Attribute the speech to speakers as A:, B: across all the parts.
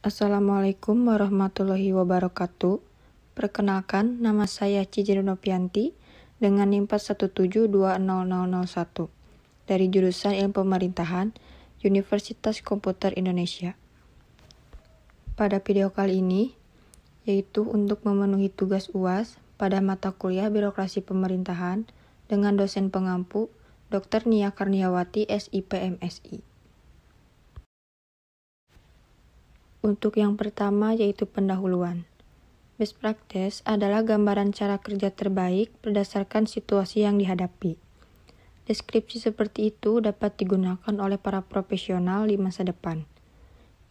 A: Assalamualaikum warahmatullahi wabarakatuh. Perkenalkan, nama saya Cici Nopianti dengan NIM 4172001 dari jurusan Ilmu Pemerintahan Universitas Komputer Indonesia. Pada video kali ini, yaitu untuk memenuhi tugas UAS pada mata kuliah Birokrasi Pemerintahan dengan dosen pengampu Dr. Nia Karniawati, SIP MSI. Untuk yang pertama yaitu pendahuluan. Best practice adalah gambaran cara kerja terbaik berdasarkan situasi yang dihadapi. Deskripsi seperti itu dapat digunakan oleh para profesional di masa depan.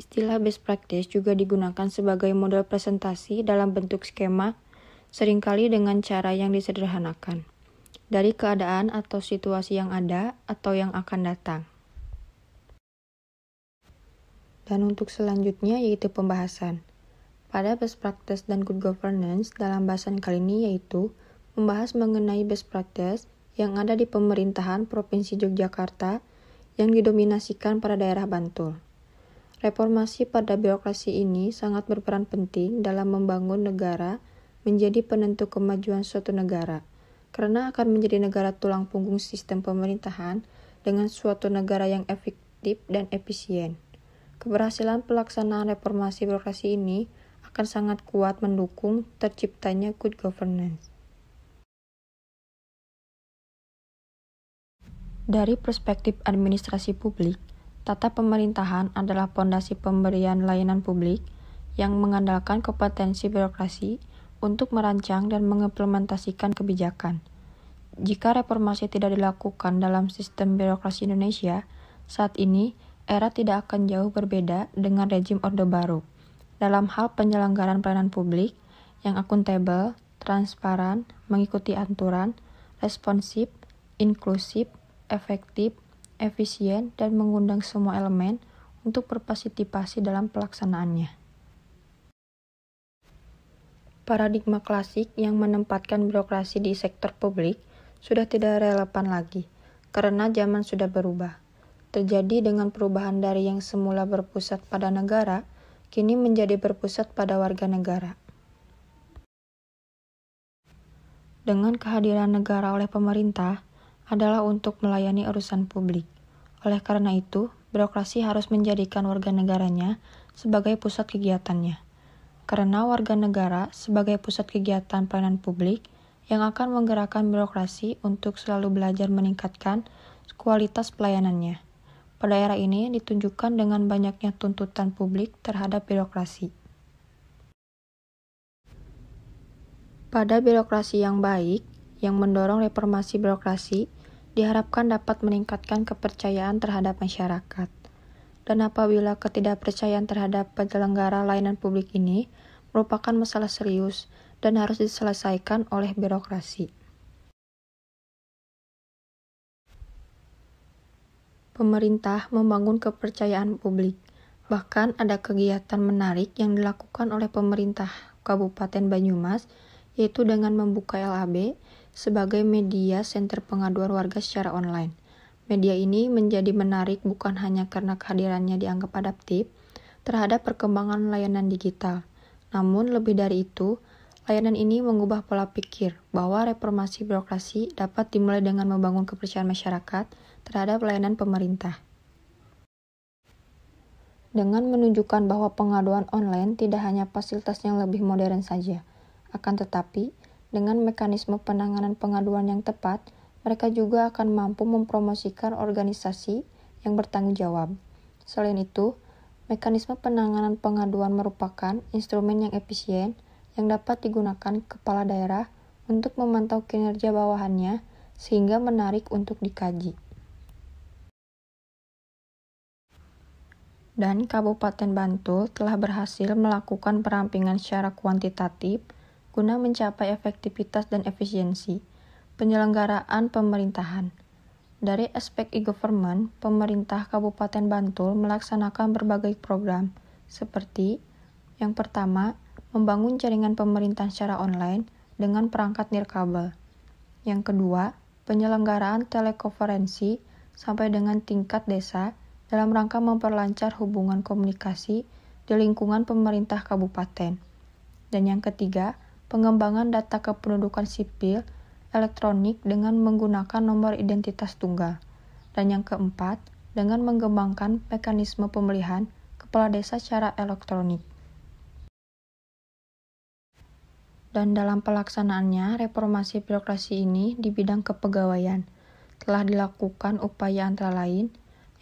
A: Istilah best practice juga digunakan sebagai model presentasi dalam bentuk skema, seringkali dengan cara yang disederhanakan, dari keadaan atau situasi yang ada atau yang akan datang. Dan untuk selanjutnya yaitu pembahasan. Pada best practice dan good governance dalam bahasan kali ini yaitu membahas mengenai best practice yang ada di pemerintahan Provinsi Yogyakarta yang didominasikan pada daerah Bantul. Reformasi pada birokrasi ini sangat berperan penting dalam membangun negara menjadi penentu kemajuan suatu negara, karena akan menjadi negara tulang punggung sistem pemerintahan dengan suatu negara yang efektif dan efisien. Keberhasilan pelaksanaan reformasi birokrasi ini akan sangat kuat mendukung terciptanya good governance. Dari perspektif administrasi publik, tata pemerintahan adalah pondasi pemberian layanan publik yang mengandalkan kompetensi birokrasi untuk merancang dan mengimplementasikan kebijakan. Jika reformasi tidak dilakukan dalam sistem birokrasi Indonesia, saat ini era tidak akan jauh berbeda dengan rezim Orde Baru dalam hal penyelenggaraan pelayanan publik yang akuntabel, transparan, mengikuti aturan, responsif, inklusif, efektif, efisien, dan mengundang semua elemen untuk berpartisipasi dalam pelaksanaannya. Paradigma klasik yang menempatkan birokrasi di sektor publik sudah tidak relevan lagi, karena zaman sudah berubah. Terjadi dengan perubahan dari yang semula berpusat pada negara, kini menjadi berpusat pada warga negara. Dengan kehadiran negara oleh pemerintah adalah untuk melayani urusan publik. Oleh karena itu, birokrasi harus menjadikan warga negaranya sebagai pusat kegiatannya. Karena warga negara sebagai pusat kegiatan pelayanan publik yang akan menggerakkan birokrasi untuk selalu belajar meningkatkan kualitas pelayanannya. Pada era ini ditunjukkan dengan banyaknya tuntutan publik terhadap birokrasi. Pada birokrasi yang baik, yang mendorong reformasi birokrasi, diharapkan dapat meningkatkan kepercayaan terhadap masyarakat. Dan apabila ketidakpercayaan terhadap penyelenggara layanan publik ini merupakan masalah serius dan harus diselesaikan oleh birokrasi. Pemerintah membangun kepercayaan publik. Bahkan ada kegiatan menarik yang dilakukan oleh pemerintah Kabupaten Banyumas, yaitu dengan membuka LAB sebagai media center pengaduan warga secara online. Media ini menjadi menarik bukan hanya karena kehadirannya dianggap adaptif terhadap perkembangan layanan digital, namun lebih dari itu, layanan ini mengubah pola pikir bahwa reformasi birokrasi dapat dimulai dengan membangun kepercayaan masyarakat terhadap layanan pemerintah. Dengan menunjukkan bahwa pengaduan online tidak hanya fasilitas yang lebih modern saja, akan tetapi dengan mekanisme penanganan pengaduan yang tepat, mereka juga akan mampu mempromosikan organisasi yang bertanggung jawab. Selain itu, mekanisme penanganan pengaduan merupakan instrumen yang efisien yang dapat digunakan kepala daerah untuk memantau kinerja bawahannya sehingga menarik untuk dikaji. Dan Kabupaten Bantul telah berhasil melakukan perampingan secara kuantitatif guna mencapai efektivitas dan efisiensi penyelenggaraan pemerintahan. Dari aspek e-government, pemerintah Kabupaten Bantul melaksanakan berbagai program, seperti yang pertama, membangun jaringan pemerintahan secara online dengan perangkat nirkabel. Yang kedua, penyelenggaraan telekonferensi sampai dengan tingkat desa dalam rangka memperlancar hubungan komunikasi di lingkungan pemerintah kabupaten. Dan yang ketiga, pengembangan data kependudukan sipil elektronik dengan menggunakan nomor identitas tunggal. Dan yang keempat, dengan mengembangkan mekanisme pemilihan kepala desa secara elektronik. Dan dalam pelaksanaannya, reformasi birokrasi ini di bidang kepegawaian telah dilakukan upaya antara lain.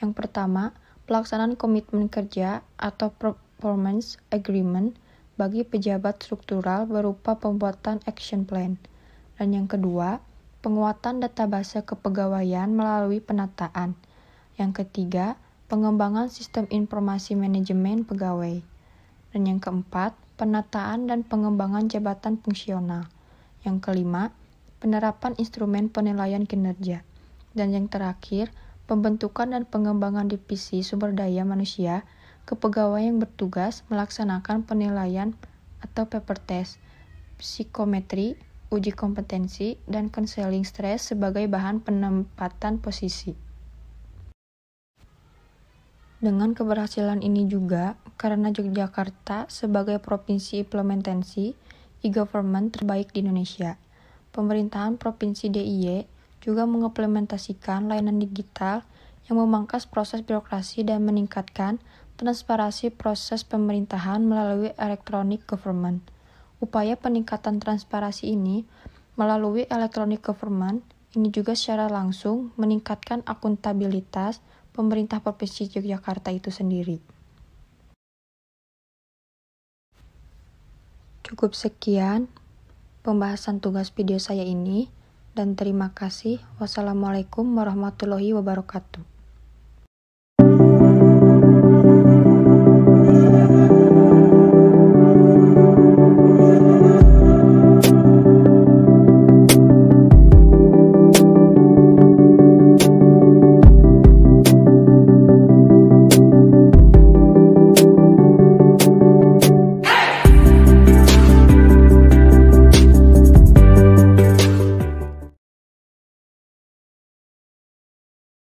A: Yang pertama, pelaksanaan komitmen kerja atau performance agreement bagi pejabat struktural berupa pembuatan action plan. Dan yang kedua, penguatan database kepegawaian melalui penataan. Yang ketiga, pengembangan sistem informasi manajemen pegawai. Dan yang keempat, penataan dan pengembangan jabatan fungsional. Yang kelima, penerapan instrumen penilaian kinerja. Dan yang terakhir, pembentukan dan pengembangan divisi sumber daya manusia kepegawaian yang bertugas melaksanakan penilaian atau paper test, psikometri, uji kompetensi, dan konseling stres sebagai bahan penempatan posisi. Dengan keberhasilan ini juga, karena Yogyakarta sebagai provinsi implementasi e-government terbaik di Indonesia, pemerintahan Provinsi DIY juga mengimplementasikan layanan digital yang memangkas proses birokrasi dan meningkatkan transparansi proses pemerintahan melalui electronic government. Upaya peningkatan transparansi ini melalui electronic government ini juga secara langsung meningkatkan akuntabilitas pemerintah Provinsi Yogyakarta itu sendiri. Cukup sekian pembahasan tugas video saya ini, dan terima kasih. Wassalamualaikum warahmatullahi wabarakatuh.